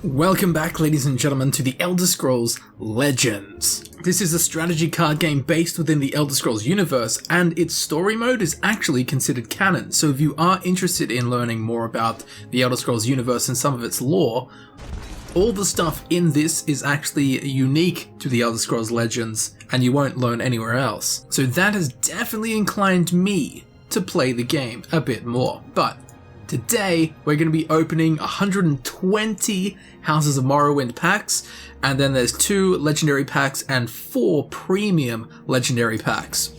Welcome back, ladies and gentlemen, to the Elder Scrolls Legends. This is a strategy card game based within the Elder Scrolls universe, and its story mode is actually considered canon. So if you are interested in learning more about the Elder Scrolls universe and some of its lore, all the stuff in this is actually unique to the Elder Scrolls Legends, and you won't learn anywhere else. So that has definitely inclined me to play the game a bit more. But today, we're going to be opening 120 Houses of Morrowind packs, and then there's 2 legendary packs and 4 premium legendary packs.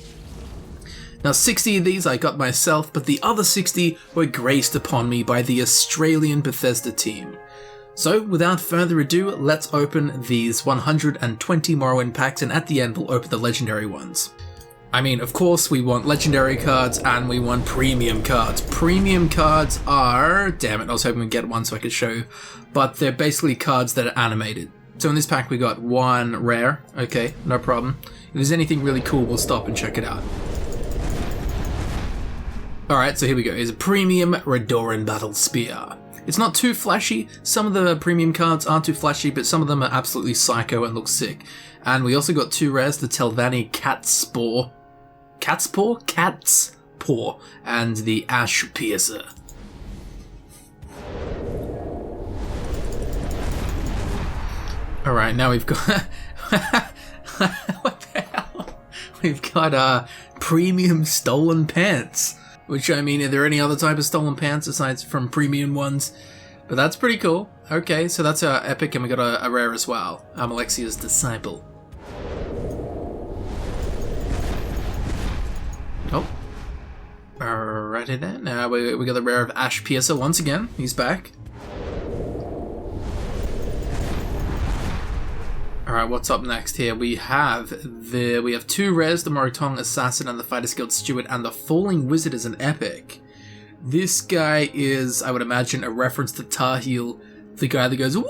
Now, 60 of these I got myself, but the other 60 were graced upon me by the Australian Bethesda team. So, without further ado, let's open these 120 Morrowind packs, and at the end we'll open the legendary ones. I mean, of course, we want legendary cards and we want premium cards. Premium cards are... Damn it, I was hoping we'd get one so I could show you. But they're basically cards that are animated. So in this pack we got 1 rare. Okay, no problem. If there's anything really cool, we'll stop and check it out. Alright, so here we go. Here's a premium Redoran Battle Spear. It's not too flashy. Some of the premium cards aren't too flashy, but some of them are absolutely psycho and look sick. And we also got 2 rares, the Telvanni Cat's Paw, and the Ash Piercer. Alright, now we've got... what the hell? We've got premium stolen pants. Which, I mean, are there any other type of stolen pants aside from premium ones? But that's pretty cool. Okay, so that's our epic, and we got a rare as well. Alexia's Disciple. Oh. Alrighty then. Now we got the rare of Ash Piercer once again. He's back. Alright, what's up next here? We have 2 rares, the Moritong Assassin and the Fighters Guild Steward, and the Falling Wizard is an epic. This guy is, I would imagine, a reference to Tahil, the guy that goes and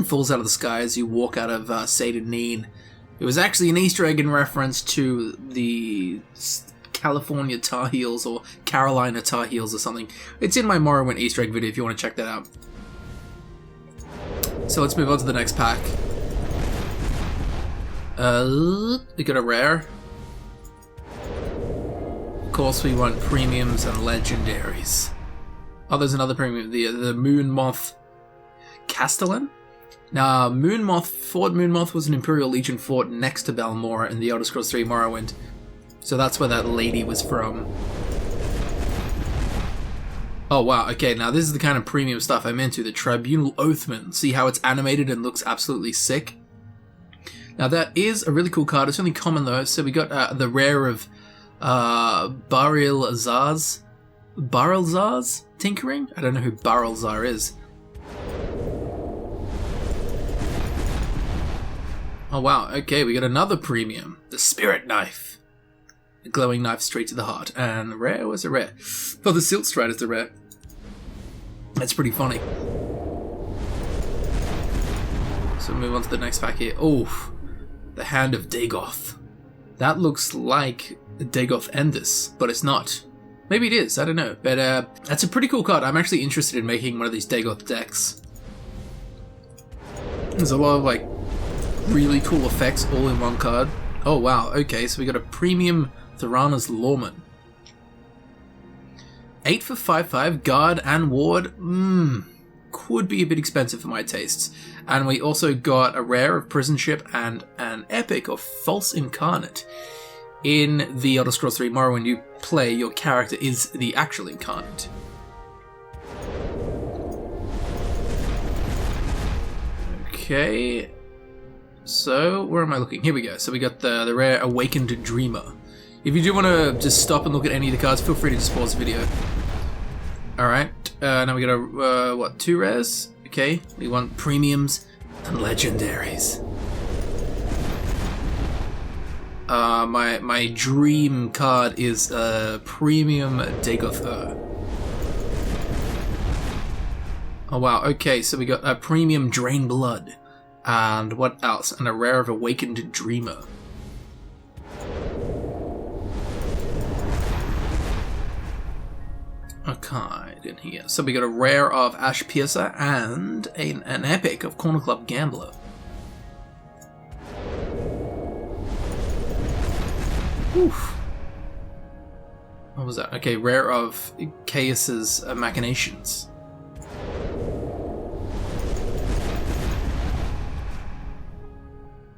falls out of the sky as you walk out of Sated Neen. It was actually an Easter egg in reference to the California Tar Heels or Carolina Tar Heels or something. It's in my Morrowind Easter egg video if you want to check that out. So let's move on to the next pack. We got a rare. Of course we want premiums and legendaries. Oh, there's another premium, the Moon Moth Castellan. Now, Fort Moonmoth was an Imperial Legion fort next to Balmora in the Elder Scrolls 3 Morrowind. So that's where that lady was from. Oh wow, okay, now this is the kind of premium stuff I'm into, the Tribunal Oathman. See how it's animated and looks absolutely sick? Now that is a really cool card, it's only common though, so we got the rare of Barilzar's Tinkering? I don't know who Barilzar is. Oh wow, okay, we got another premium. The Spirit Knife. A glowing knife straight to the heart. And rare? Where's a rare? Oh, the Silt Stride is the rare. That's pretty funny. So move on to the next pack here. Oh, the Hand of Dagoth. That looks like Dagoth Endus, but it's not. Maybe it is, I don't know. But that's a pretty cool card. I'm actually interested in making one of these Dagoth decks. There's a lot of like really cool effects all in one card. Oh wow, okay, so we got a premium Thorana's Lawman. 8 for 5/5, guard and ward. Could be a bit expensive for my tastes. And we also got a rare of Prison Ship and an epic of False Incarnate. In the Elder Scrolls 3 Morrowind, you play, your character is the actual Incarnate. Okay. So, where am I looking? Here we go. So we got the rare Awakened Dreamer. If you do want to just stop and look at any of the cards, feel free to just pause the video. Alright, now we got a, 2 rares? Okay, we want premiums and legendaries. My dream card is premium Dagoth. Oh wow, okay, so we got a premium Drain Blood. And what else? And a rare of Awakened Dreamer. a card in here. So we got a rare of Ash Piercer and an epic of Corner Club Gambler. Oof. What was that? Okay, rare of Chaos's Machinations.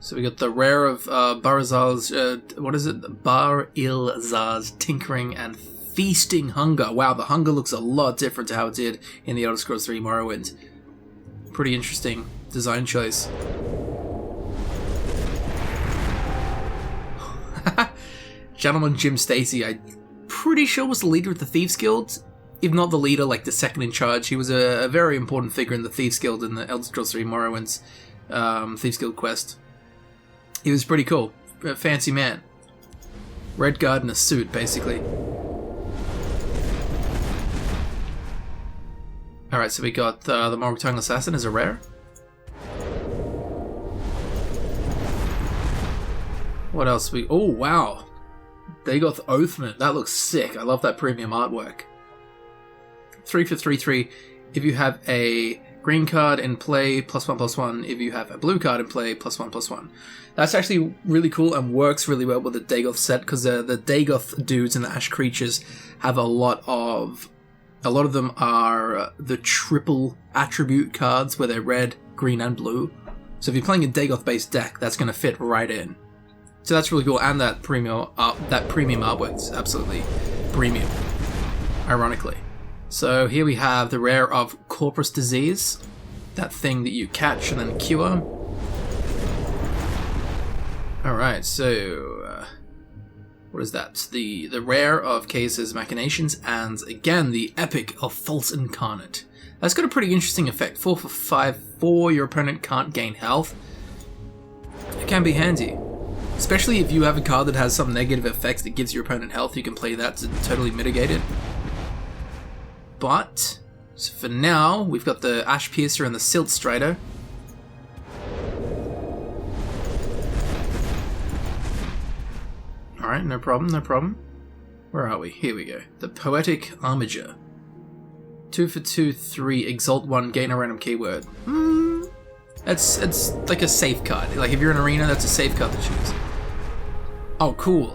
So we got the rare of Barazal's, Bar-Ilzar's Tinkering and Feasting Hunger. Wow, the hunger looks a lot different to how it did in the Elder Scrolls 3 Morrowind. Pretty interesting design choice. Gentleman Jim Stacy, I'm pretty sure was the leader of the Thieves Guild. If not the leader, like the second in charge. He was a very important figure in the Thieves Guild in the Elder Scrolls 3 Morrowind's Thieves Guild quest. He was pretty cool. A fancy man. Red guard in a suit, basically. Alright, so we got the Morag Tongue Assassin as a rare. What else we... Oh, wow. Dagoth Oathman. That looks sick. I love that premium artwork. 3 for 3/3. If you have a green card in play, +1/+1. If you have a blue card in play, +1/+1. That's actually really cool and works really well with the Dagoth set, because the Dagoth dudes and the Ash creatures have a lot of them are the triple attribute cards where they're red, green, and blue. So if you're playing a Dagoth-based deck, that's going to fit right in. So that's really cool, and that premium artwork is absolutely premium, ironically. So here we have the rare of Corpus Disease, that thing that you catch and then cure. Alright, so what is that? The rare of Chaos's Machinations, and again the epic of False Incarnate. That's got a pretty interesting effect. 4 for 5/4, your opponent can't gain health. It can be handy. Especially if you have a card that has some negative effects that gives your opponent health, you can play that to totally mitigate it. But, so for now, we've got the Ash Piercer and the Silt Strider. Alright, no problem, no problem. Where are we? Here we go. The Poetic Armiger. 2 for 2/3, Exalt 1, gain a random keyword. It's like a safe card. Like if you're in Arena, that's a safe card to choose. Oh, cool.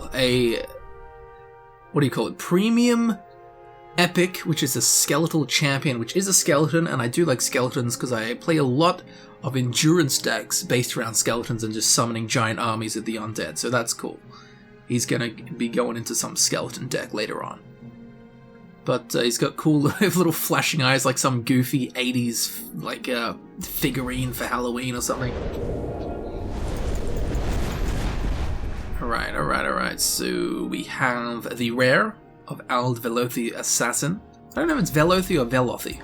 What do you call it? Premium Epic, which is a skeletal champion, which is a skeleton, and I do like skeletons because I play a lot of endurance decks based around skeletons and just summoning giant armies of the undead, so that's cool. He's gonna be going into some skeleton deck later on. But he's got cool little flashing eyes, like some goofy 80s like figurine for Halloween or something. Alright. So we have the rare of Ald Velothi Assassin. I don't know if it's Velothi or Velothi.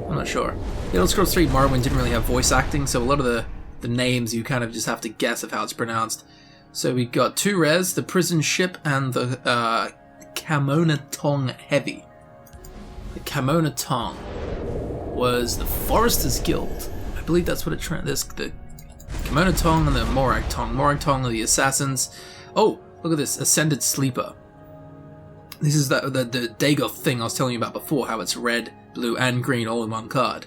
I'm not sure. The Elder Scrolls 3 Morrowind didn't really have voice acting, so a lot of the names you kind of just have to guess of how it's pronounced. So we got 2 rares, the Prison Ship and the Camonatong Heavy. The Camonatong was the Foresters Guild. I believe that's what the Camonatong and the Morag Tong. Morag Tong are the assassins. Oh, look at this, Ascended Sleeper. This is the Dagoth thing I was telling you about before, how it's red, blue, and green all in one card.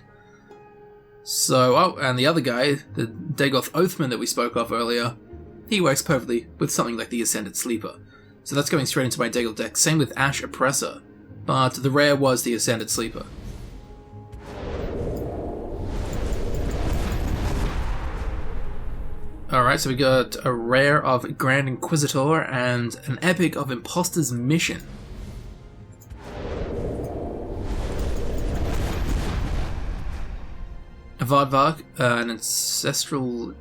So, oh, and the other guy, the Dagoth Oathman that we spoke of earlier, he works perfectly with something like the Ascended Sleeper. So that's going straight into my Dagoth deck. Same with Ash Oppressor, but the rare was the Ascended Sleeper. Alright, so we got a rare of Grand Inquisitor and an epic of Imposter's Mission. A Vardvark, an ancestral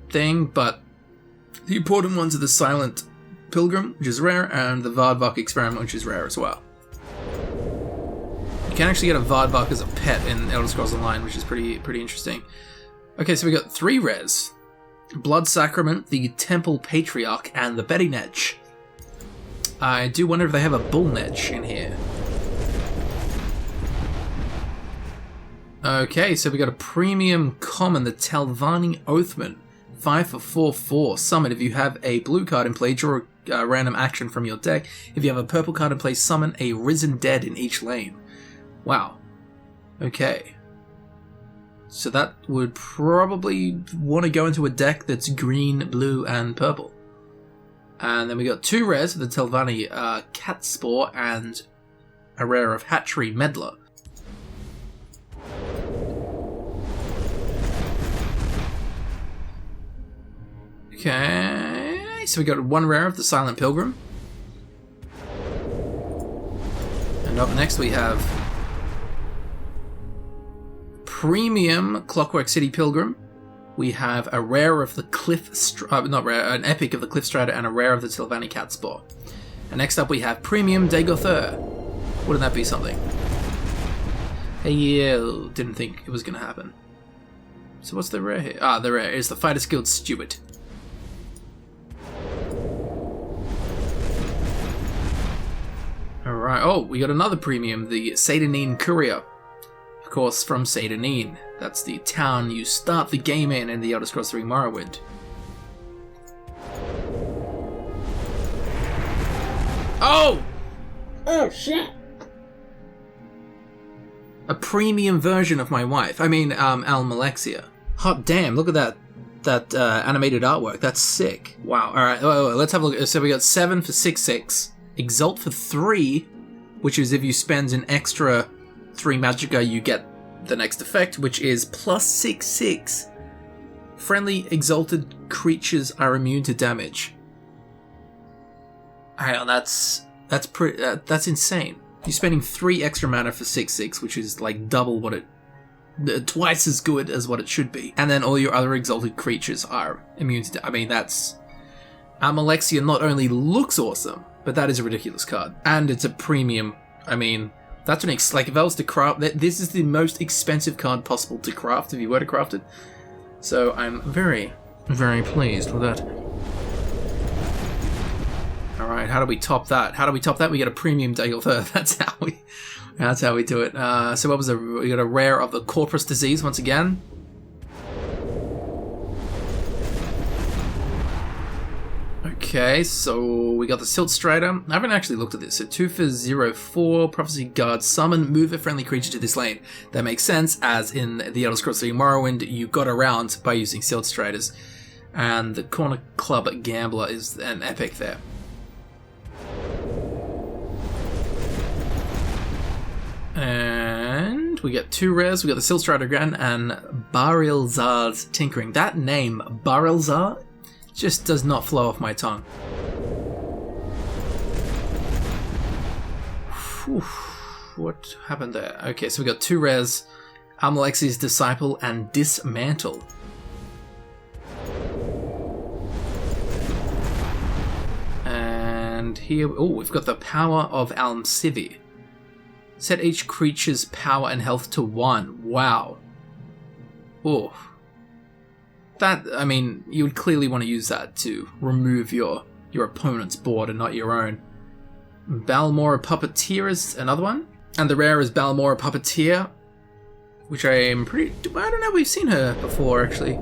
thing, but the important ones are the Silent Pilgrim, which is rare, and the Vardvark Experiment, which is rare as well. You can actually get a Vardvark as a pet in Elder Scrolls Online, which is pretty interesting. Okay, so we got 3 rares. Blood Sacrament, the Temple Patriarch, and the Betty Nedge. I do wonder if they have a Bull Nedge in here. Okay, so we got a premium common, the Talvani Oathman. 5 for 4/4. Summon. If you have a blue card in play, draw a random action from your deck. If you have a purple card in play, summon a Risen Dead in each lane. Wow. Okay. So that would probably want to go into a deck that's green, blue, and purple. And then we got 2 rares of the Telvanni Catspore and a rare of Hatchery Meddler. Okay, so we got 1 rare of the Silent Pilgrim. And up next we have Premium Clockwork City Pilgrim. We have a rare of the an epic of the Cliff Strider and a rare of the Telvanni Catspore. And next up we have Premium Dagothur. Wouldn't that be something? Yeah, didn't think it was going to happen. So what's the rare here? The rare is the Fighters Guild Steward. Alright, oh, we got another premium, the Satanine Courier. Of course, from Satanine. That's the town you start the game in the Elder Scrolls 3 Morrowind. Oh! Oh, shit! A premium version of my wife. I mean, Almalexia. Hot damn, look at that animated artwork. That's sick. Wow. Alright, let's have a look. So we got 7 for 6/6. Exalt for 3, which is if you spend an extra 3 magicka, you get the next effect, which is plus 6/6. Friendly exalted creatures are immune to damage. Hang on, that's insane. You're spending 3 extra mana for 6/6, which is like double what twice as good as what it should be. And then all your other exalted creatures are immune to I mean, that's... Almalexia not only looks awesome, but that is a ridiculous card. And it's a premium. I mean, that's an like if I was to craft... This is the most expensive card possible to craft if you were to craft it. So I'm very, very pleased with that. Alright, how do we top that? We get a premium Dagothur. That's how we do it. So what was we got a rare of the Corpus Disease once again. Okay, so we got the Silt Strider. I haven't actually looked at this. So 2 for 0/4, Prophecy Guard, summon, move a friendly creature to this lane. That makes sense, as in the Elder Scrolls 3 Morrowind, you got around by using Silt Striders. And the Corner Club Gambler is an epic there. And we get 2 rares. We got the Silt Strider again and Barilzar's Tinkering. That name, Barilzar, just does not flow off my tongue. Whew, what happened there? Okay, so we got 2 rares, Almalexi's Disciple and Dismantle. And here, we've got the Power of Almcivi. Set each creature's power and health to 1. Wow. Oh. That, I mean, you would clearly want to use that to remove your opponent's board and not your own. Balmora Puppeteer is another one. And the rare is Balmora Puppeteer, which I am I don't know, we've seen her before, actually.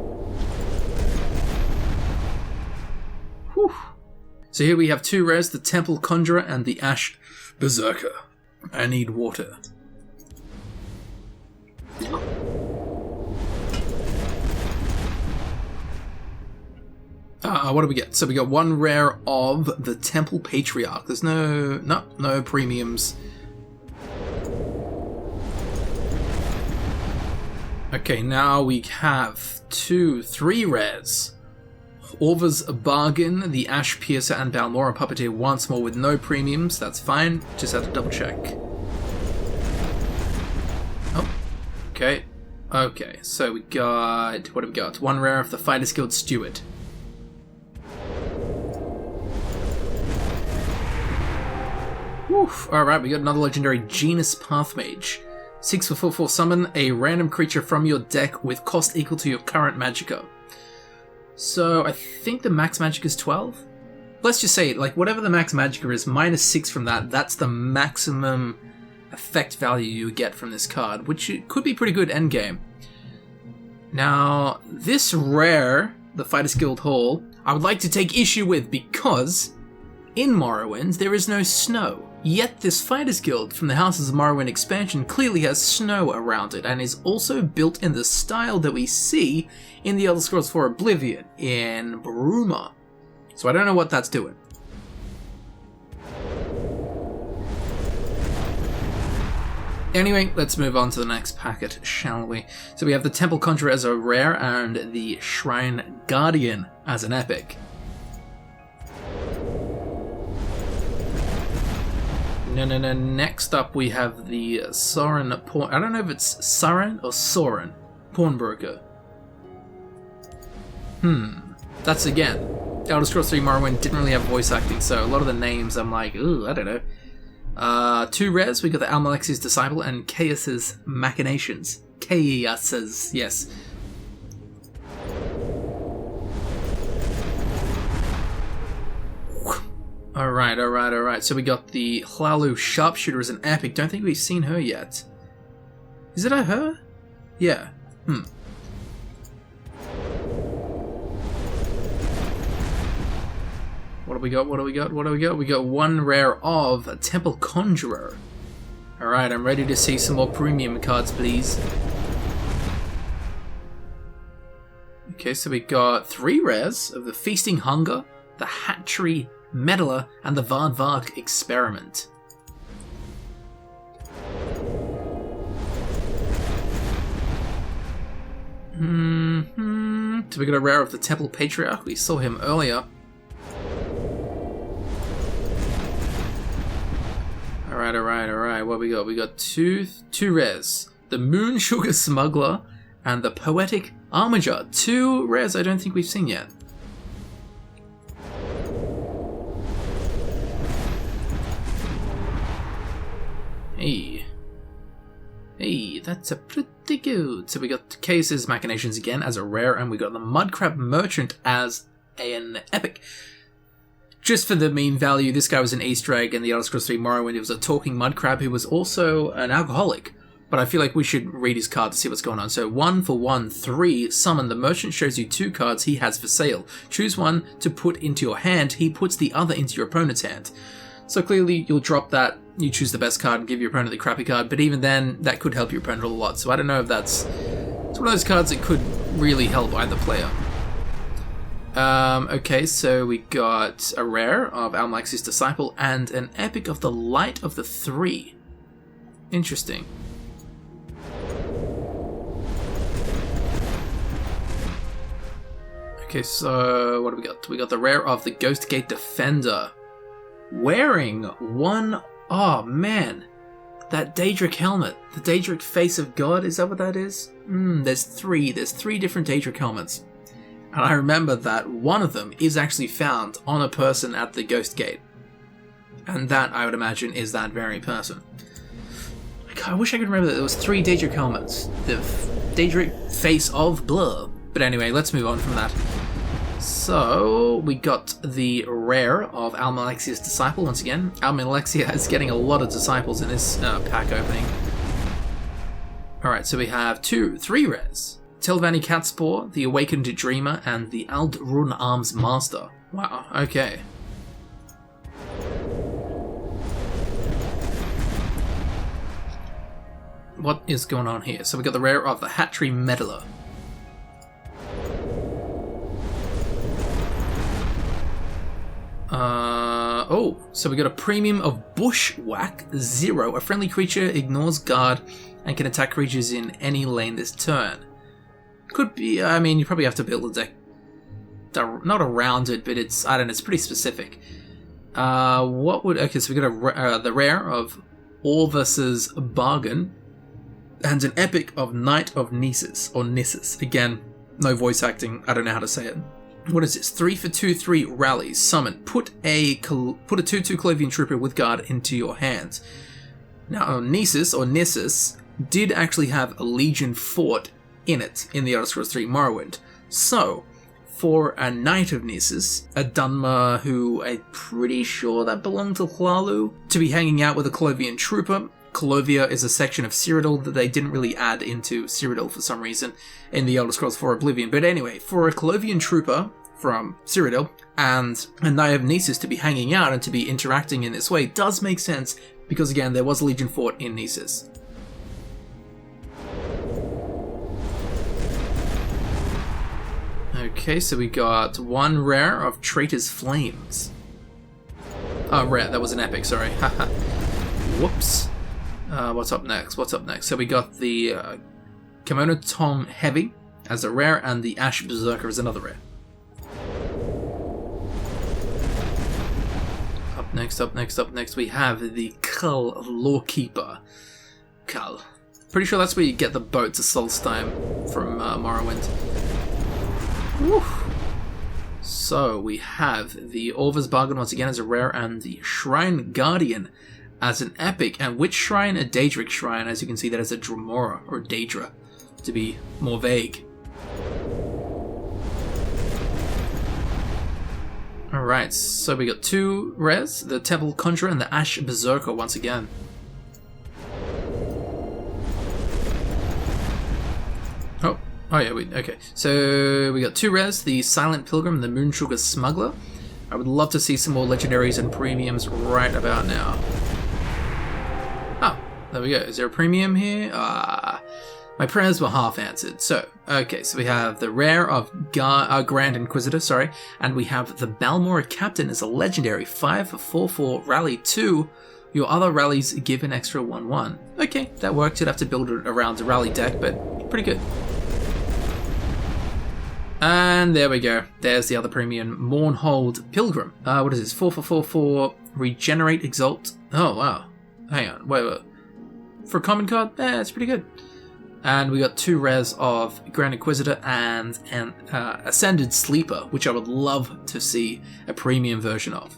Whew. So here we have 2 rares, the Temple Conjurer and the Ash Berserker. I need water. What do we get? So we got 1 rare of the Temple Patriarch. There's no premiums. Okay, now we have 3 rares. Orva's Bargain, the Ash Piercer, and Balmora Puppeteer once more with no premiums. That's fine. Just had to double check. Oh, okay. Okay, so we got... What have we got? 1 rare of the Fighters Guild Steward. Woof. Alright, we got another legendary Genus Pathmage. 6 for 4/4 summon a random creature from your deck with cost equal to your current magicka. So I think the max magic is 12? Let's just say, like, whatever the max magicka is, minus 6 from that, that's the maximum effect value you get from this card, which could be pretty good endgame. Now, this rare, the Fighters Guild Hall, I would like to take issue with because in Morrowind, there is no snow. Yet this Fighters Guild from the Houses of Morrowind expansion clearly has snow around it, and is also built in the style that we see in the Elder Scrolls IV Oblivion, in Bruma. So I don't know what that's doing. Anyway, let's move on to the next packet, shall we? So we have the Temple Conjurer as a rare, and the Shrine Guardian as an epic. Next up we have the Soren Pawn... I don't know if it's Soren or Soren. Pawnbroker. That's again. Elder Scrolls 3 Morrowind didn't really have voice acting, so a lot of the names I'm like, ooh, I don't know. 2 rares, we got the Almalexi's Disciple and Chaos's Machinations. Chaos's, yes. Alright. So we got the Hlalu Sharpshooter as an epic. Don't think we've seen her yet. Is it her? Yeah. What do we got? We got 1 rare of a Temple Conjurer. Alright, I'm ready to see some more premium cards, please. Okay, so we got 3 rares of the Feasting Hunger, the Hatchery Meddler, and the Vardvark Experiment. So we got a rare of the Temple Patriarch. We saw him earlier. Alright. What we got? We got two rares. The Moon Sugar Smuggler and the Poetic Armiger. 2 rares I don't think we've seen yet. Hey, that's a pretty good. So we got Chaos's Machinations again as a rare, and we got the Mudcrab Merchant as an epic. Just for the meme value, this guy was an Easter egg in the Elder Scrolls 3 Morrowind. He was a talking mudcrab who was also an alcoholic. But I feel like we should read his card to see what's going on. So 1 for 1, 3, summon. The merchant shows you 2 cards he has for sale. Choose one to put into your hand. He puts the other into your opponent's hand. So clearly you'll drop that, you choose the best card and give your opponent the crappy card, but even then, that could help your opponent a lot. So I don't know if it's one of those cards that could really help either player. Okay, so we got a rare of Almalexi's Disciple and an epic of the Light of the Three. Interesting. Okay, so what do we got? We got the rare of the Ghost Gate Defender. Wearing one... Oh, man. That Daedric helmet. The Daedric Face of God, is that what that is? There's 3. There's 3 different Daedric helmets. And I remember that one of them is actually found on a person at the Ghost Gate. And that, I would imagine, is that very person. I wish I could remember that there was 3 Daedric helmets. The Daedric Face of Blur. But anyway, let's move on from that. So, we got the rare of Almalexia's Disciple once again. Almalexia is getting a lot of disciples in this pack opening. Alright, so we have 3 rares. Telvanni Catspore, the Awakened Dreamer, and the Aldrun Arms Master. Wow, okay. What is going on here? So we got the rare of the Hatchery Meddler. So we got a premium of Bushwhack 0. A friendly creature ignores guard and can attack creatures in any lane this turn. Could be, I mean, you probably have to build a deck not around it, but it's, I don't know, it's pretty specific. Okay, so we got the rare of Orvus's Bargain and an epic of Knight of Nissus, or Nissus. Again, no voice acting, I don't know how to say it. What is this? 3 for 2, 3 rallies. Summon. Put a 2/2 Clovian Trooper with guard into your hands. Now, Nissus, or Nissus, did actually have a Legion fort in it in the Elder Scrolls 3 Morrowind. So, for a Knight of Nissus, a Dunmer who I'm pretty sure that belonged to Hlalu, to be hanging out with a Clovian Trooper. Clovia is a section of Cyrodiil that they didn't really add into Cyrodiil for some reason in the Elder Scrolls 4 Oblivion. But anyway, for a Clovian Trooper, from Cyrodiil, and Knight of Nessus to be hanging out and to be interacting in this way does make sense, because again, there was a Legion fort in Nessus. Okay, so we got one rare of Traitor's Flames. Oh, rare, that was an epic, sorry. Haha. Whoops. What's up next? So we got the Kimono Tong Heavy as a rare, and the Ash Berserker as another rare. Up next, we have the Kull Lawkeeper. Kull. Pretty sure that's where you get the boat to Solstheim from Morrowind. Woo. So we have the Orva's Bargain once again as a rare, and the Shrine Guardian as an epic. And which shrine? A Daedric shrine. As you can see, that is a Dremora, or Daedra, to be more vague. Alright, so we got two rares, the Temple Conjurer and the Ash Berserker once again. Oh yeah, okay. So we got two rares, the Silent Pilgrim and the Moonsugar Smuggler. I would love to see some more legendaries and premiums right about now. Oh, there we go. Is there a premium here? My prayers were half answered. So, okay, so we have the rare of Grand Inquisitor, and we have the Balmora Captain as a legendary 5/4/4 rally 2. Your other rallies give an extra 1/1. Okay, that worked. You'd have to build it around a rally deck, but pretty good. And there we go. There's the other premium, Mournhold Pilgrim. What is this? 4/4/4/4 Regenerate Exalt. Oh wow. Hang on. Wait. For a common card, it's pretty good. And we got two rares of Grand Inquisitor and an Ascended Sleeper, which I would love to see a premium version of.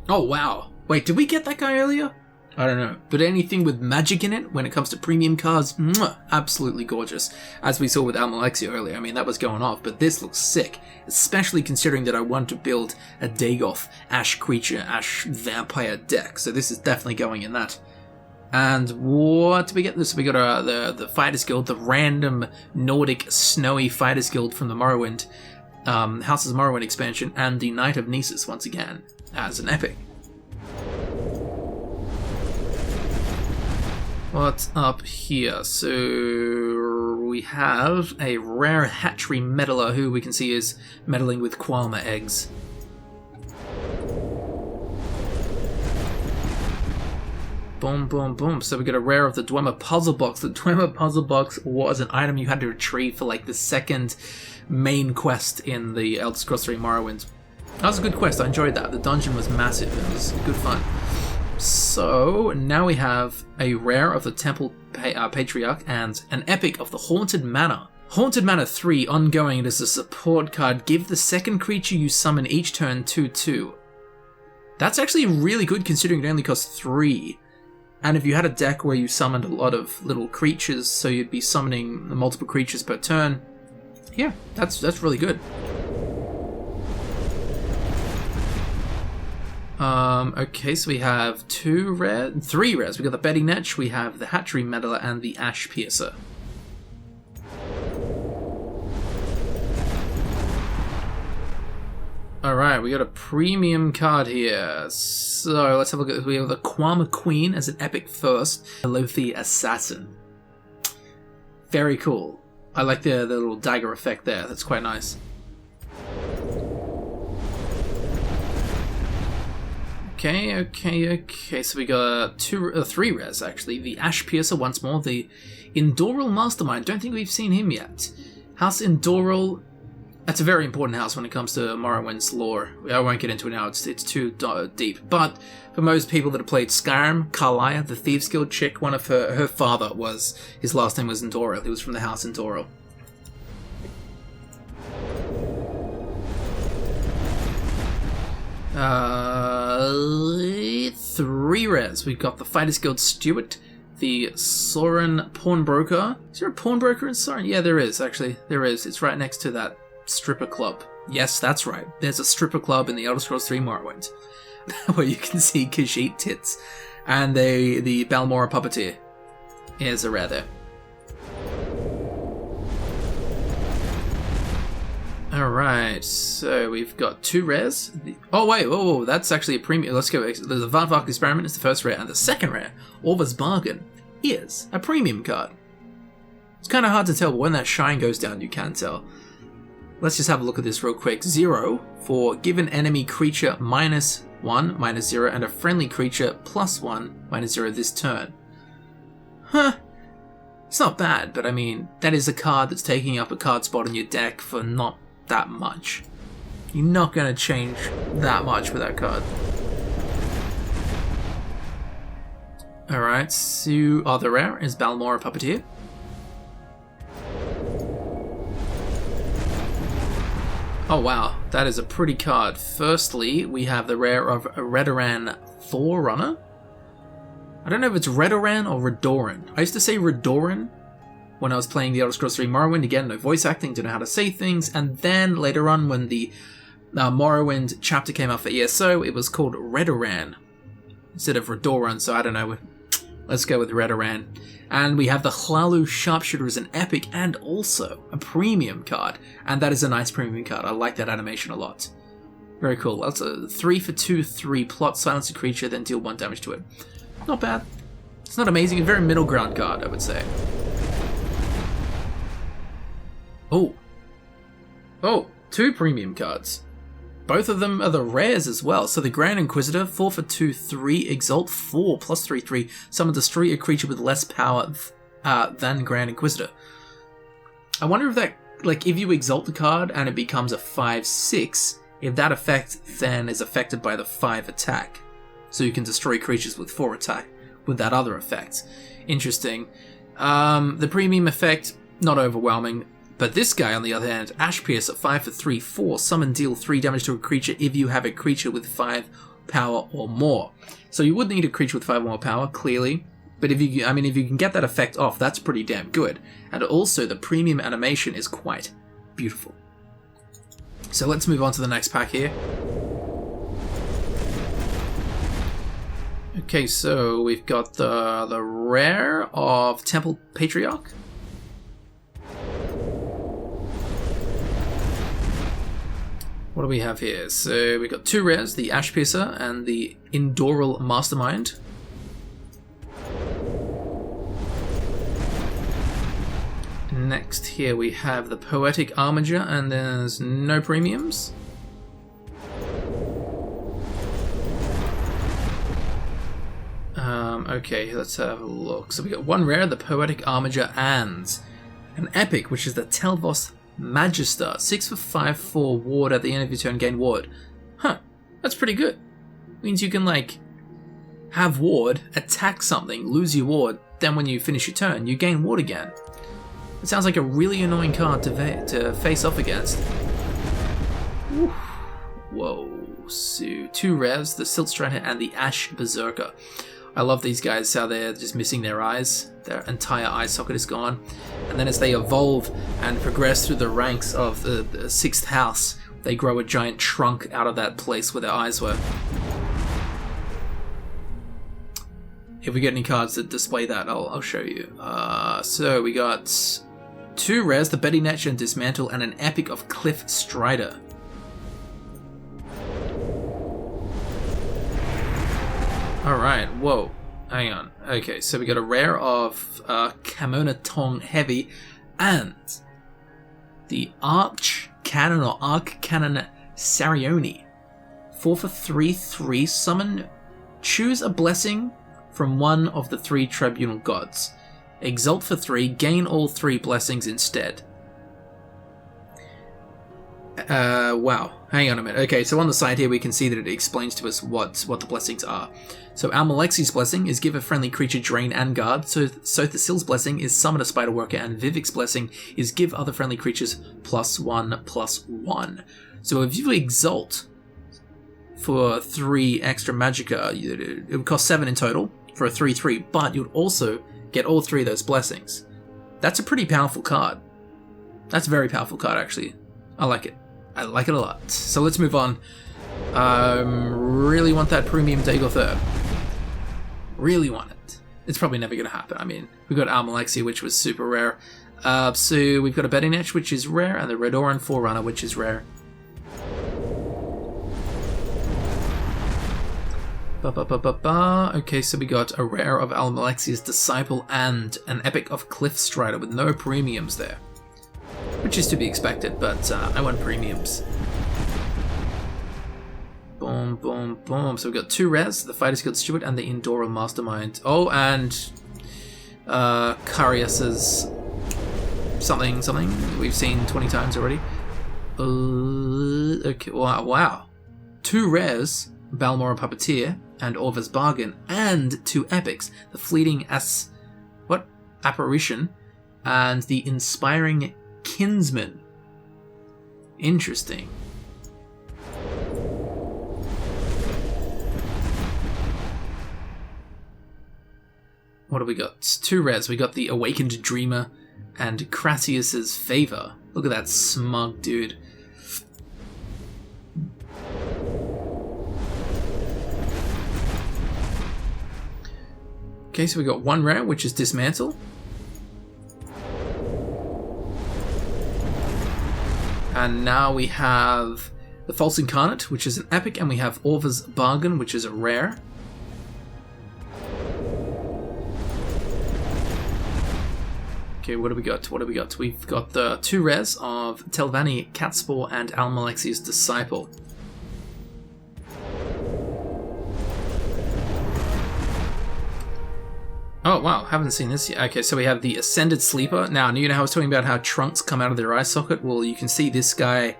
Oh wow. Wait, did we get that guy earlier? I don't know. But anything with magic in it, when it comes to premium cards, absolutely gorgeous. As we saw with Almalexia earlier, I mean, that was going off, but this looks sick. Especially considering that I want to build a Dagoth Ash Creature, Ash Vampire deck. So this is definitely going in that. And what did we get? So we got the Fighters Guild, the random Nordic Snowy Fighters Guild from the Morrowind, Houses of Morrowind expansion, and the Knight of Nessus once again, as an epic. What's up here? So we have a rare hatchery meddler who we can see is meddling with Qualma eggs. Boom, boom, boom. So we got a rare of the Dwemer Puzzle Box. The Dwemer Puzzle Box was an item you had to retrieve for like the second main quest in the Elder Scrolls 3 Morrowind. That was a good quest. I enjoyed that. The dungeon was massive. It was good fun. So now we have a rare of the Temple Patriarch and an epic of the Haunted Manor. Haunted Manor 3 ongoing. It is a support card. Give the second creature you summon each turn 2/2. That's actually really good considering it only costs 3. And if you had a deck where you summoned a lot of little creatures, so you'd be summoning multiple creatures per turn, yeah, that's really good. Okay, so we have three rares. We got the Betty Netch, we have the Hatchery Meddler, and the Ash Piercer. Alright, we got a premium card here. So let's have a look at. We have the Qualma Queen as an epic first, the Lothi Assassin. Very cool. I like the little dagger effect there. That's quite nice. Okay. So we got three rares actually. The Ash Piercer once more. The Indoral Mastermind. Don't think we've seen him yet. House Indoral. That's a very important house when it comes to Morrowind's lore. I won't get into it now. It's too deep. But for most people that have played Skyrim, Karliah, the Thieves Guild chick, one of her father was, his last name was Indoral. He was from the House Indoral. Three rares. We've got the Fighters Guild Steward, the Soren Pawnbroker. Is there a pawnbroker in Soren? Yeah, there is, actually. There is. It's right next to that stripper club. Yes, that's right. There's a stripper club in the Elder Scrolls 3 Morrowind where you can see Khajiit tits. And the Balmora Puppeteer. Here's a rare there. Alright, so we've got 2 rares. Oh wait, whoa, that's actually a premium. Let's go. The Varvark Experiment is the first rare, and the second rare, Orva's Bargain, is a premium card. It's kind of hard to tell, but when that shine goes down, you can tell. Let's just have a look at this real quick. 0 for give an enemy creature -1, -0, and a friendly creature +1, -0 this turn. Huh. It's not bad, but I mean, that is a card that's taking up a card spot in your deck for not that much. You're not going to change that much with that card. Alright, so the rare is Balmora Puppeteer. Oh wow, that is a pretty card. Firstly, we have the rare of Redoran Forerunner. I don't know if it's Redoran or Redoran. I used to say Redoran when I was playing the Elder Scrolls 3 Morrowind. Again, no voice acting, didn't know how to say things. And then later on, when the Morrowind chapter came out for ESO, it was called Redoran instead of Redoran. So I don't know. Let's go with Redoran. And we have the Hlalu Sharpshooter as an epic and also a premium card. And that is a nice premium card. I like that animation a lot. Very cool. That's a 3 for 2, 3 plot, silence a creature, then deal 1 damage to it. Not bad. It's not amazing. A very middle ground card, I would say. Oh. Oh, 2 premium cards. Both of them are the rares as well. So the Grand Inquisitor, 4 for 2, 3 Exalt, 4 +3, 3. Summon destroy a creature with less power than Grand Inquisitor. I wonder if that, like, if you Exalt the card and it becomes a 5/6, if that effect then is affected by the 5 attack. So you can destroy creatures with 4 attack with that other effect. Interesting. The premium effect, not overwhelming. But this guy, on the other hand, Ash Piercer, 5 for 3, 4, summon, deal 3 damage to a creature if you have a creature with 5 power or more. So you would need a creature with 5 or more power, clearly. But if you can get that effect off, that's pretty damn good. And also, the premium animation is quite beautiful. So let's move on to the next pack here. Okay, so we've got the rare of Temple Patriarch. What do we have here? So we've got 2 rares, the Ash Piercer and the Indoral Mastermind. Next here we have the Poetic Armiger, and there's no premiums. Okay, let's have a look. So we got 1 rare, the Poetic Armiger, and an epic, which is the Telvos Magister, 6 for 5, 4 ward at the end of your turn, gain ward. Huh, that's pretty good. Means you can, like, have ward, attack something, lose your ward, then when you finish your turn, you gain ward again. It sounds like a really annoying card to face off against. Oof. Whoa, so 2 rares, the Silt Strider and the Ash Berserker. I love these guys, how they're just missing their eyes. Their entire eye socket is gone. And then as they evolve and progress through the ranks of the 6th house, they grow a giant trunk out of that place where their eyes were. If we get any cards that display that, I'll show you. So we got 2 rares, the Betty Netch and Dismantle, and an epic of Cliff Strider. Alright, whoa, hang on. Okay, so we got a rare of Kamona Tong Heavy and the Arch Cannon or Arc Cannon Sarioni. 4 for 3, 3, summon, choose a blessing from one of the 3 tribunal gods. Exalt for 3, gain all 3 blessings instead. Wow. Hang on a minute. Okay, so on the side here we can see that it explains to us what the blessings are. So Almalexi's blessing is give a friendly creature drain and guard. So Thassil's blessing is summon a spider worker, and Vivek's blessing is give other friendly creatures +1/+1. So if you exalt for 3 extra magicka, it would cost 7 in total for a 3/3, but you'd also get all 3 of those blessings. That's a pretty powerful card. That's a very powerful card, actually. I like it. I like it a lot. So let's move on. Really want that premium Dagon Third. Really want it. It's probably never going to happen. I mean, we got Almalexia, which was super rare. So we've got a Betting Etch, which is rare, and the Redoran Forerunner, which is rare. Okay, so we got a rare of Almalexi's Disciple and an epic of Cliff Strider with no premiums there. Which is to be expected, but I want premiums. Boom, boom, boom. So we've got 2 rares, the Fighter's Guild Steward and the Indora Mastermind. Oh, and Carius's something we've seen 20 times already. Okay, wow. 2 rares, Balmora Puppeteer and Orva's Bargain, and 2 epics, the Fleeting Apparition and the Inspiring Kinsman. Interesting. What do we got? 2 rares. We got the Awakened Dreamer and Crassus's Favor. Look at that smug dude. Okay, so we got 1 rare, which is Dismantle. And now we have the False Incarnate, which is an epic, and we have Orva's Bargain, which is a rare. Okay, what do we got? We've got the 2 rares of Telvanni Catspore and Almalexi's Disciple. Oh, wow, haven't seen this yet. Okay, so we have the Ascended Sleeper. Now, you know how I was talking about how trunks come out of their eye socket? Well, you can see this guy.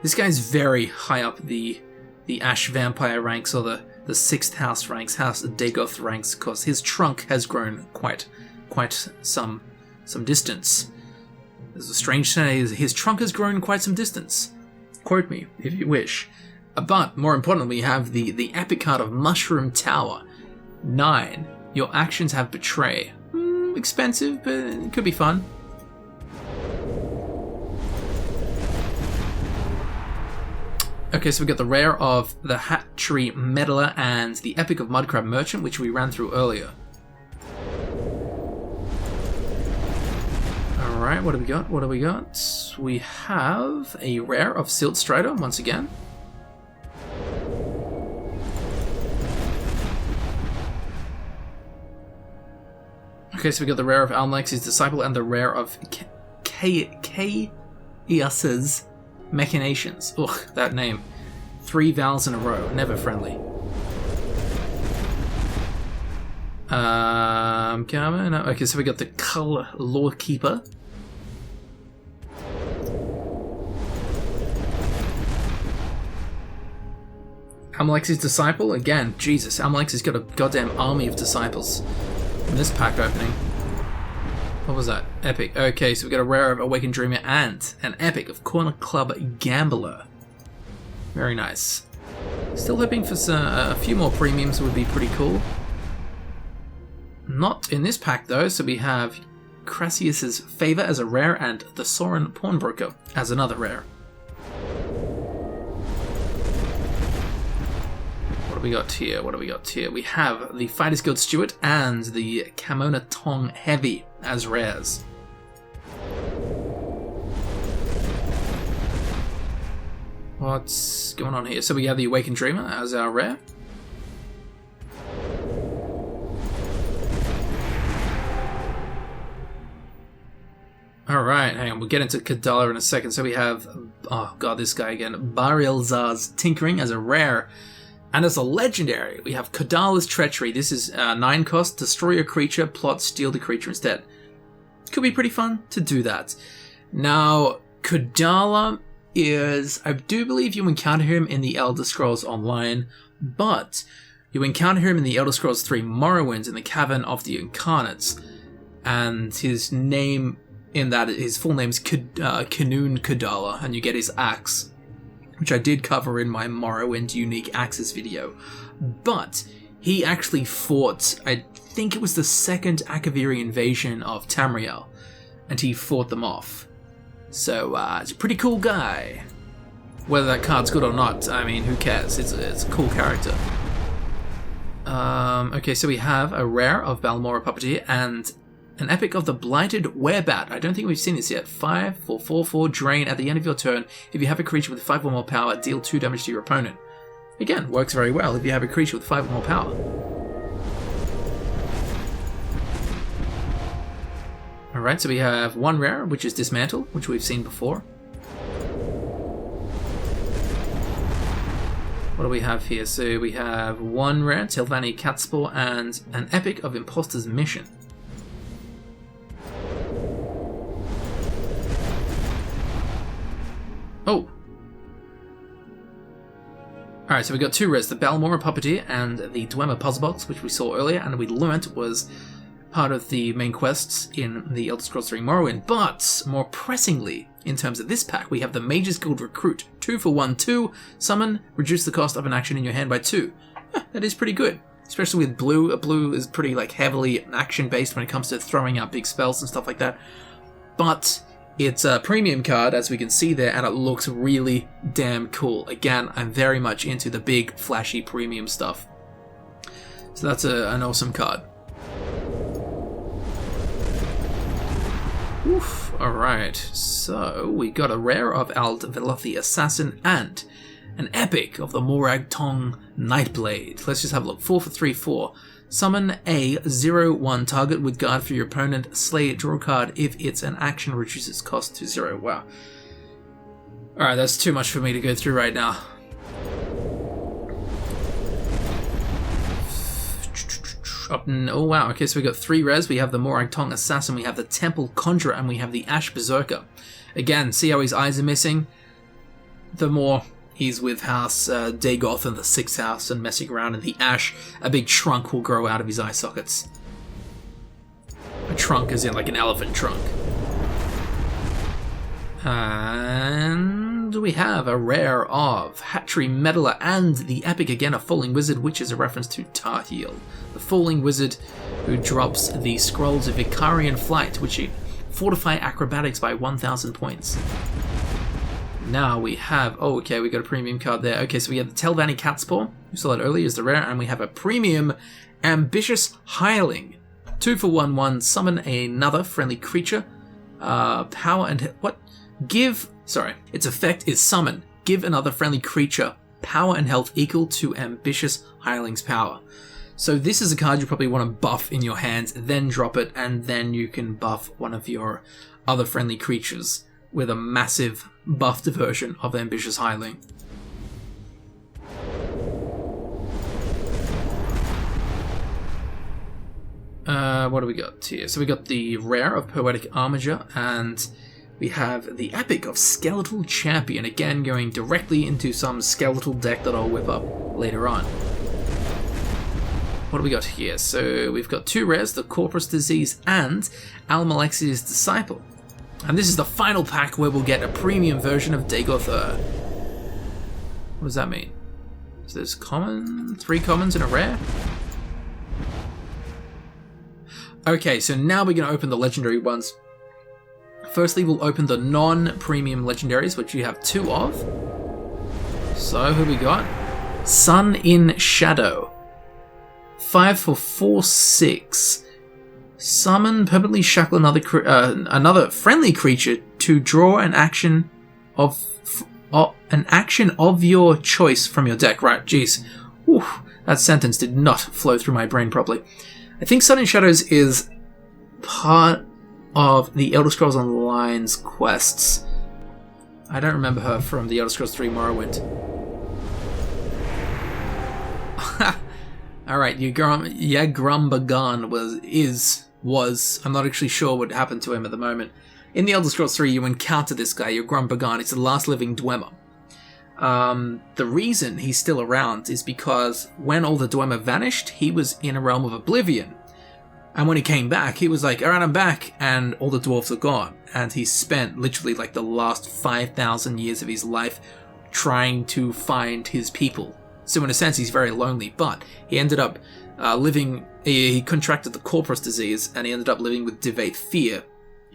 This guy's very high up the Ash Vampire ranks, or the 6th house ranks, House Dagoth ranks, because his trunk has grown quite some distance. There's a strange saying, his trunk has grown quite some distance. Quote me, if you wish. But, more importantly, we have the epic card of Mushroom Tower. 9. Your actions have Betray. Expensive, but it could be fun. Okay, so we got the rare of the Hatchery Meddler and the epic of Mudcrab Merchant, which we ran through earlier. Alright, what do we got? We have a rare of Silt Strider, once again. Okay, so we got the rare of Almalexi's Disciple and the rare of Chaos's Machinations. Ugh, that name. 3 vowels in a row. Never friendly. Coming up. Okay, so we got the Cull Lawkeeper. Almalexi's Disciple. Again, Jesus, Almalexi's got a goddamn army of disciples. In this pack opening. What was that? Epic. Okay, so we got a rare of Awakened Dreamer and an epic of Corner Club Gambler. Very nice. Still hoping for a few more premiums would be pretty cool. Not in this pack though, so we have Crassus's Favor as a rare and the Sorin Pawnbroker as another rare. What do we got here? We have the Fighter's Guild Steward and the Camona Tong Heavy as rares. What's going on here? So we have the Awakened Dreamer as our rare. Alright, hang on, we'll get into Kadala in a second. So we have, oh god, this guy again, Barielzar's Tinkering as a rare. And as a legendary, we have Kadala's Treachery. This is 9 cost, destroy a creature, plot, steal the creature instead. Could be pretty fun to do that. Now, Kadala is, I do believe you encounter him in the Elder Scrolls Online, but you encounter him in the Elder Scrolls 3 Morrowind in the Cavern of the Incarnates. And his name in that, his full name is Kanoon Kadala, and you get his axe, which I did cover in my Morrowind Unique Axes video. But he actually fought, I think it was the second Akaviri invasion of Tamriel, and he fought them off. So, it's a pretty cool guy. Whether that card's good or not, I mean, who cares? It's a cool character. Okay, so we have a rare of Balmora Puppeteer and An Epic of the Blighted Werebat. I don't think we've seen this yet. 5 for 4/4 drain. At the end of your turn, if you have a creature with 5 or more power, deal 2 damage to your opponent. Again, works very well if you have a creature with 5 or more power. Alright, so we have one rare, which is Dismantle, which we've seen before. What do we have here? So we have one rare, Telvanni Catspore, and an Epic of Imposter's Mission. Oh! Alright, so we got 2 rares, the Balmora Puppeteer and the Dwemer Puzzle Box, which we saw earlier, and we learnt was part of the main quests in the Elder Scrolls 3 Morrowind. But, more pressingly, in terms of this pack, we have the Mage's Guild Recruit. 2 for 1/2, summon, reduce the cost of an action in your hand by 2. That is pretty good. Especially with blue. Blue is pretty heavily action-based when it comes to throwing out big spells and stuff like that. But it's a premium card, as we can see there, and it looks really damn cool. Again, I'm very much into the big, flashy premium stuff. So that's an awesome card. Oof, alright, so we got a rare of Ald Velothi Assassin and an Epic of the Morag Tong Nightblade. Let's just have a look. 4 for 3/4. Summon a 0/1 target with guard for your opponent. Slay it, draw a card. If it's an action, reduce its cost to 0. Wow. Alright, that's too much for me to go through right now. Oh wow, okay, so we got 3 rares. We have the Morag Tong Assassin, we have the Temple Conjurer, and we have the Ash Berserker. Again, see how his eyes are missing? The more he's with House Dagoth in the 6th house and messing around in the Ash, a big trunk will grow out of his eye sockets. A trunk as in an elephant trunk. And we have a rare of Hatchery Meddler and the Epic again of Falling Wizard, which is a reference to Tarhiel, the Falling Wizard who drops the Scrolls of Vicarian Flight, which fortify acrobatics by 1,000 points. Now we have, oh okay, we got a premium card there. Okay, so we have the Telvanni Catspore, we saw that earlier, is the rare, and we have a premium Ambitious Hireling. 2 for 1/1, summon another friendly creature. Power and its effect is summon. Give another friendly creature power and health equal to Ambitious Hireling's power. So this is a card you probably want to buff in your hands, then drop it, and then you can buff one of your other friendly creatures with a massive buffed version of Ambitious Hireling. What do we got here? So we got the rare of Poetic Armiger, and we have the Epic of Skeletal Champion, again going directly into some skeletal deck that I'll whip up later on. What do we got here? So we've got 2 rares, the Corpus Disease and Almalexia's Disciple. And this is the final pack where we'll get a premium version of Dagoth. What does that mean? So there's 3 commons and a rare? Okay, so now we're going to open the legendary ones. Firstly, we'll open the non-premium legendaries, which you have 2 of. So, who we got? Sun in Shadow. 5 for 4/6. Summon, permanently shackle another friendly creature to draw an action of your choice from your deck. Right, jeez. Whew, that sentence did not flow through my brain properly. I think Sun in Shadows is part of the Elder Scrolls Online's quests. I don't remember her from the Elder Scrolls 3 Morrowind. Alright, Yagrumbagan was, I'm not actually sure what happened to him at the moment. In the Elder Scrolls 3 you encounter this guy, Yagrumbagan, it's the last living Dwemer. The reason he's still around is because when all the Dwemer vanished, he was in a realm of oblivion. And when he came back, he was like, alright, I'm back, and all the dwarves are gone. And he spent literally the last 5,000 years of his life trying to find his people. So in a sense, he's very lonely, but he ended up he contracted the Corpus Disease, and he ended up living with Divate Fear,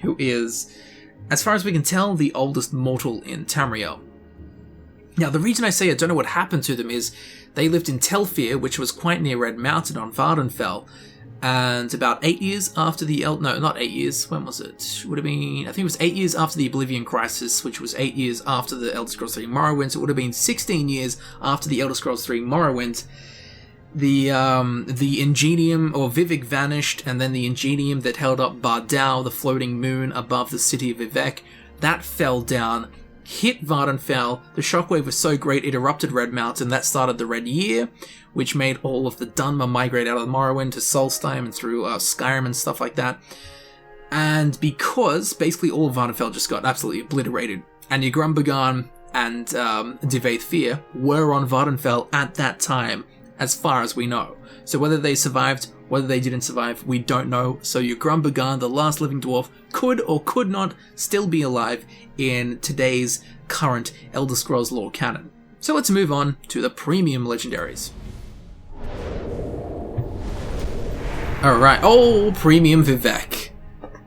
who is, as far as we can tell, the oldest mortal in Tamriel. Now, the reason I say I don't know what happened to them is they lived in Telfir, which was quite near Red Mountain on Vardenfell, And about 8 years after the no, not 8 years. When was it? Would have been, I think it was 8 years after the Oblivion Crisis, which was 8 years after the Elder Scrolls 3 Morrowind. So it would have been 16 years after the Elder Scrolls 3 Morrowind. The Ingenium or Vivek vanished, and then the Ingenium that held up Bardau, the floating moon above the city of Vivek, that fell down, hit Vardenfell. The shockwave was so great it erupted Red Mountain. That started the Red Year, which made all of the Dunmer migrate out of Morrowind to Solstheim and through Skyrim and stuff like that. And because basically all of Vardenfell just got absolutely obliterated, and Ygrunbagan and Divaith Fear were on Vardenfell at that time, as far as we know. So whether they survived, whether they didn't survive, we don't know. So Ygrunbagan, the last living dwarf, could or could not still be alive in today's current Elder Scrolls lore canon. So let's move on to the premium legendaries. Alright, premium Vivek.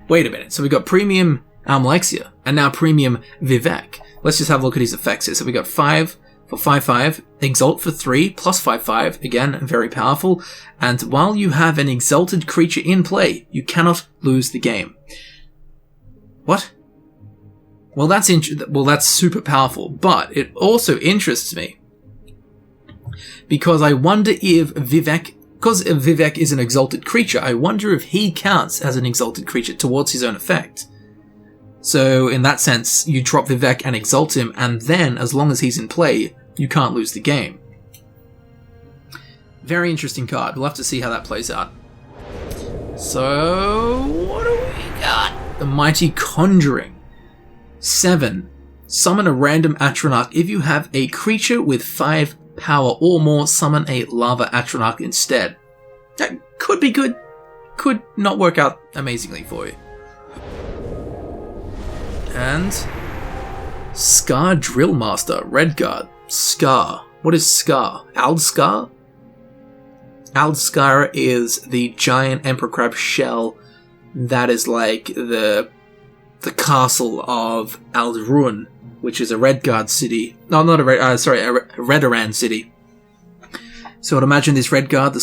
Wait a minute, so we got premium Almalexia, and now premium Vivek. Let's just have a look at his effects here. So we got 5 for 5/5, Exalt for 3, plus 5/5, again, very powerful, and while you have an exalted creature in play, you cannot lose the game. What? Well, that's super powerful, but it also interests me, because I wonder if Vivek, because Vivek is an exalted creature, I wonder if he counts as an exalted creature towards his own effect. So, in that sense, you drop Vivek and exalt him, and then, as long as he's in play, you can't lose the game. Very interesting card. We'll have to see how that plays out. So, what do we got? The Mighty Conjuring. 7. Summon a random Atronach. If you have a creature with 5 power or more, summon a Lava Atronach instead. That could be good. Could not work out amazingly for you. And Scar Drillmaster, Redguard. Scar. What is Scar? Aldscar? Aldscar is the giant Emperor Crab shell that is like the castle of Ald'ruhn, which is a Redguard city. No, not a Redoran city. So I'd imagine this Redguard, the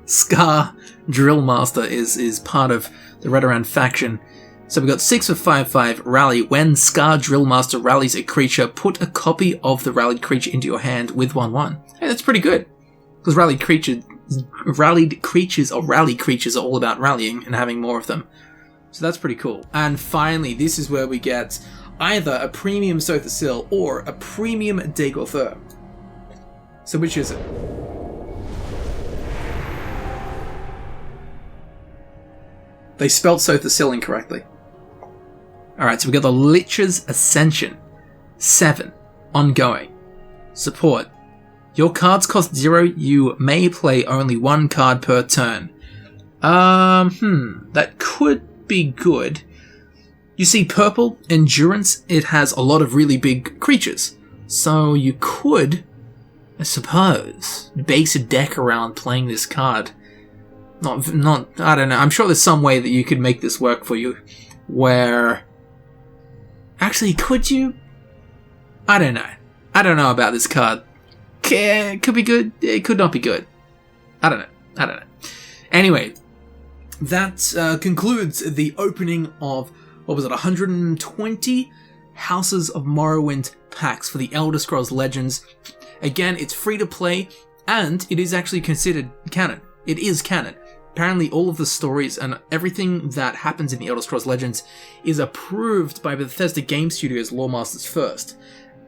Scar Drillmaster, is part of the Redoran faction. So we got 6 for 5/5, Rally. When Scar Drillmaster rallies a creature, put a copy of the rallied creature into your hand with 1/1. Hey, that's pretty good. Because rally creatures are all about rallying and having more of them. So that's pretty cool. And finally, this is where we get either a premium Sothasil or a premium Dagorthur. So which is it? They spelled Sothasil incorrectly. Alright, so we got the Lich's Ascension. 7. Ongoing. Support. Your cards cost 0, you may play only 1 card per turn. That could be good. You see purple, Endurance, it has a lot of really big creatures. So you could, I suppose, base a deck around playing this card. Not, I don't know, I'm sure there's some way that you could make this work for you, where... Actually, could you? I don't know. I don't know about this card. It could be good, it could not be good. I don't know. Anyway, that concludes the opening of, 120 Houses of Morrowind packs for the Elder Scrolls Legends. Again, it's free to play, and it is actually considered canon. It is canon. Apparently all of the stories and everything that happens in the Elder Scrolls Legends is approved by Bethesda Game Studios lore masters first.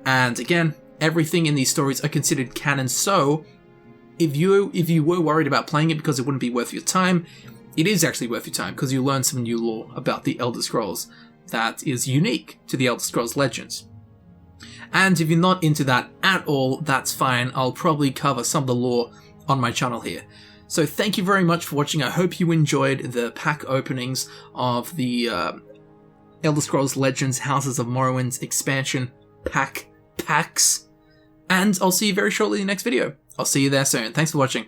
And again, everything in these stories are considered canon, so if you were worried about playing it because it wouldn't be worth your time, it is actually worth your time because you learn some new lore about the Elder Scrolls that is unique to the Elder Scrolls Legends. And if you're not into that at all, that's fine. I'll probably cover some of the lore on my channel here. So thank you very much for watching. I hope you enjoyed the pack openings of the Elder Scrolls Legends Houses of Morrowind's expansion packs. And I'll see you very shortly in the next video. I'll see you there soon. Thanks for watching.